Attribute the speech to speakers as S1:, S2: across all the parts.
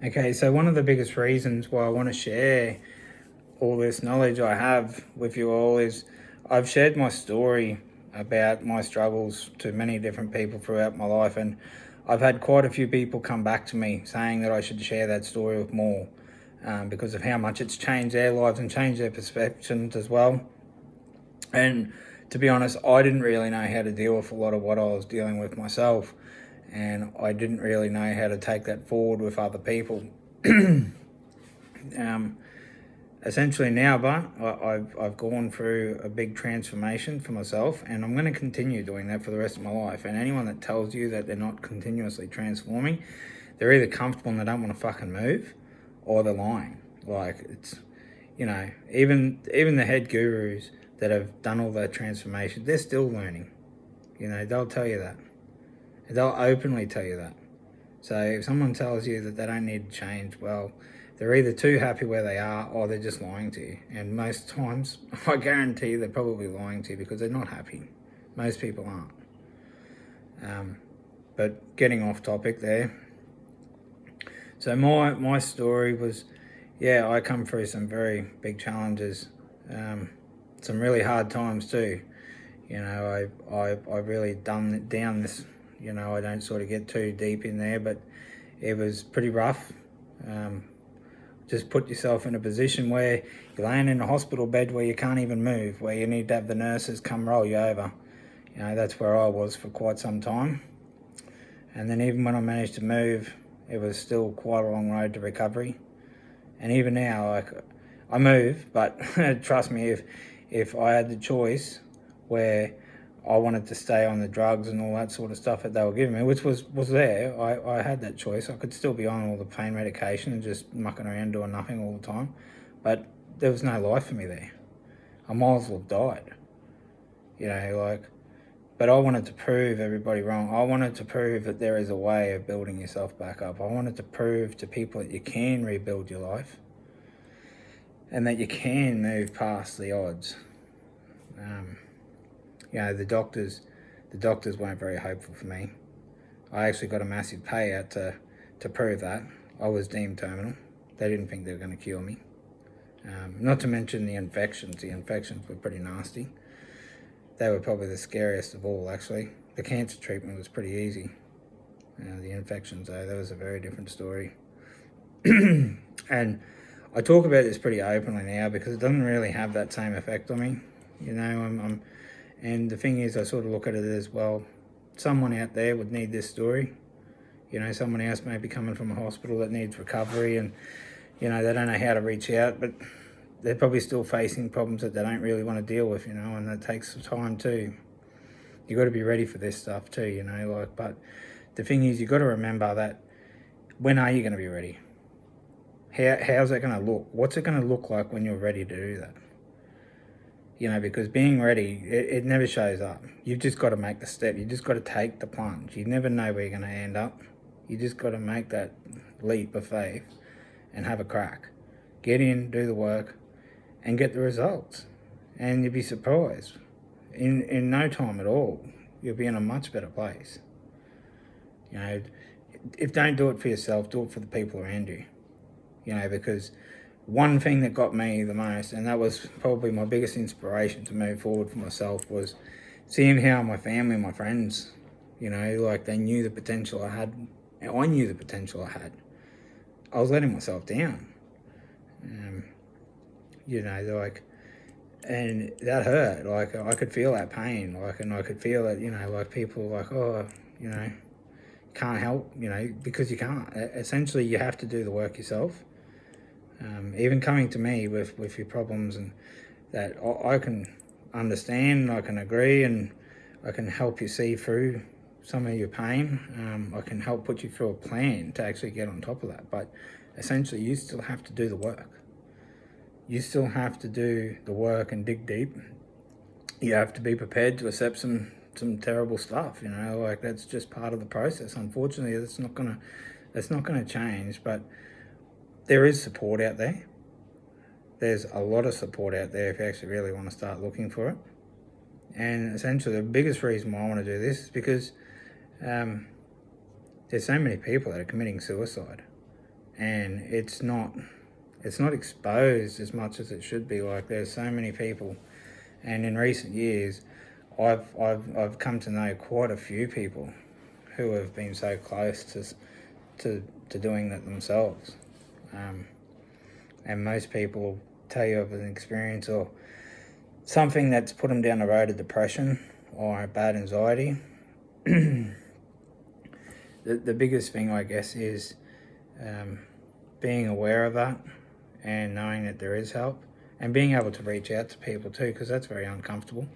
S1: Okay, so one of the biggest reasons why I want to share all this knowledge I have with you all is I've shared my story about my struggles to many different people throughout my life, and I've had quite a few people come back to me saying that I should share that story with more, because of how much it's changed their lives and changed their perceptions as well. And to be honest, I didn't really know how to deal with a lot of what I was dealing with myself, and I didn't really know how to take that forward with other people. um, Essentially now, but I've gone through a big transformation for myself, and I'm going to continue doing that for the rest of my life. And anyone that tells you that they're not continuously transforming, they're either comfortable and they don't want to fucking move, or they're lying. Like, it's, even the head gurus that have done all that transformation, they're still learning. They'll tell you that. They'll openly tell you that. So if someone tells you that they don't need to change, well, they're either too happy where they are or they're just lying to you. And most times, I guarantee you they're probably lying to you because they're not happy. Most people aren't. But getting off topic there. So my story was, yeah, I come through some very big challenges, some really hard times too. I really done down this. I don't sort of get too deep in there, but it was pretty rough. Just put yourself in a position where you're laying in a hospital bed where you can't even move, where you need to have the nurses come roll you over. That's where I was for quite some time. And then even when I managed to move, it was still quite a long road to recovery. And even now, I move, but trust me, if I had the choice where I wanted to stay on the drugs and all that sort of stuff that they were giving me, which was there. I had that choice. I could still be on all the pain medication and just mucking around doing nothing all the time. But there was no life for me there. I might as well have died. But I wanted to prove everybody wrong. I wanted to prove that there is a way of building yourself back up. I wanted to prove to people that you can rebuild your life and that you can move past the odds. The doctors weren't very hopeful for me. I actually got a massive payout to prove that. I was deemed terminal. They didn't think they were going to cure me. Not to mention the infections. The infections were pretty nasty. They were probably the scariest of all, actually. The cancer treatment was pretty easy. The infections, though, that was a very different story. And I talk about this pretty openly now because it doesn't really have that same effect on me. And the thing is, I sort of look at it as, well, someone out there would need this story. Someone else may be coming from a hospital that needs recovery and, they don't know how to reach out, but they're probably still facing problems that they don't really want to deal with, and that takes some time too. You got to be ready for this stuff too, but the thing is, you got to remember that when are you going to be ready? How's that going to look? What's it going to look like when you're ready to do that? Because being ready, it never shows up. You've just got to make the step. You just got to take the plunge. You never know where you're going to end up. You just got to make that leap of faith and have a crack. Get in, do the work, and get the results. And you'll be surprised. In no time at all, you'll be in a much better place. If don't do it for yourself, do it for the people around you. Because one thing that got me the most, and that was probably my biggest inspiration to move forward for myself, was seeing how my family and my friends, they knew the potential I had. And I knew the potential I had. I was letting myself down. And that hurt. I could feel that pain. And I could feel that, people oh, can't help, because you can't. Essentially, you have to do the work yourself. Even coming to me with your problems, and that I can understand, I can agree, and I can help you see through some of your pain. I can help put you through a plan to actually get on top of that. But essentially, you still have to do the work. You still have to do the work and dig deep. You have to be prepared to accept some terrible stuff. That's just part of the process. Unfortunately, that's not gonna change. But there is support out there. There's a lot of support out there if you actually really want to start looking for it. And essentially, the biggest reason why I want to do this is because there's so many people that are committing suicide. and it's not exposed as much as it should be. Like, there's so many people, and in recent years I've come to know quite a few people who have been so close to doing that themselves. And most people will tell you of an experience or something that's put them down the road of depression or a bad anxiety. The biggest thing, I guess, is being aware of that and knowing that there is help, and being able to reach out to people too, because that's very uncomfortable.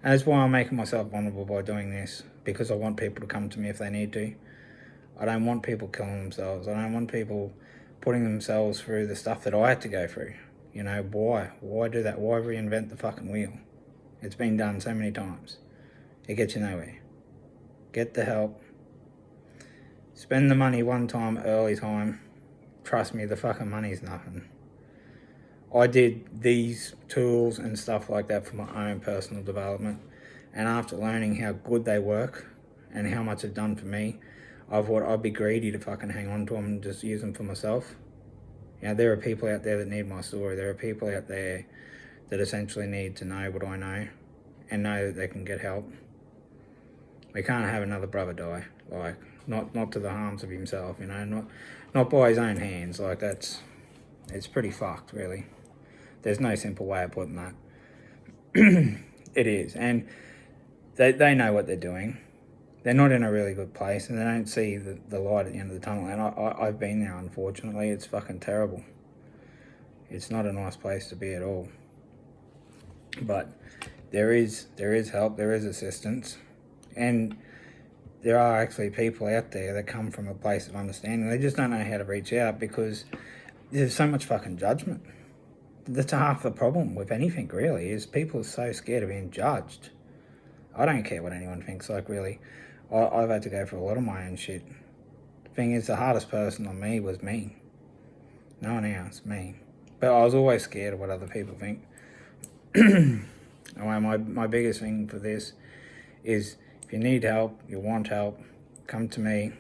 S1: And that's why I'm making myself vulnerable by doing this, because I want people to come to me if they need to. I don't want people killing themselves. I don't want people putting themselves through the stuff that I had to go through. You know, why? Why do that? Why reinvent the fucking wheel? It's been done so many times. It gets you nowhere. Get the help. Spend the money one time, early time. Trust me, the fucking money's nothing. I did these tools and stuff like that for my own personal development. And after learning how good they work and how much they've done for me, I thought I'd be greedy to fucking hang on to them and just use them for myself. You know, there are people out there that need my story. There are people out there that essentially need to know what I know and know that they can get help. We can't have another brother die, like, not to the harms of himself, you know, not by his own hands. Like, it's pretty fucked, really. There's no simple way of putting that. It is, and they know what they're doing. They're not in a really good place, and they don't see the light at the end of the tunnel. And I've been there, unfortunately. It's fucking terrible. It's not a nice place to be at all. But there is help, there is assistance, and there are actually people out there that come from a place of understanding. They just don't know how to reach out because there's so much fucking judgment. That's half the problem with anything, really, is people are so scared of being judged. I don't care what anyone thinks, like, really. I've had to go through a lot of my own shit. The thing is, the hardest person on me was me. No one else, me. But I was always scared of what other people think. My biggest thing for this is, if you need help, you want help, come to me.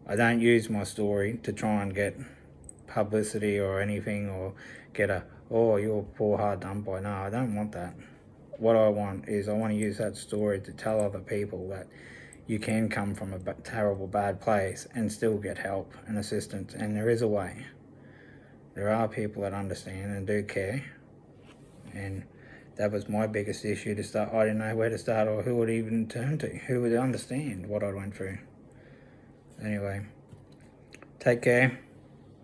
S1: I don't use my story to try and get publicity or anything, or get oh, you're poor, hard done by. No, I don't want that. What I want is, I want to use that story to tell other people that you can come from a terrible, bad place and still get help and assistance, and there is a way. There are people that understand and do care, and that was my biggest issue to start. I didn't know where to start or who would even turn to, who would understand what I went through. Anyway, take care,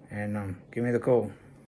S1: and give me the call.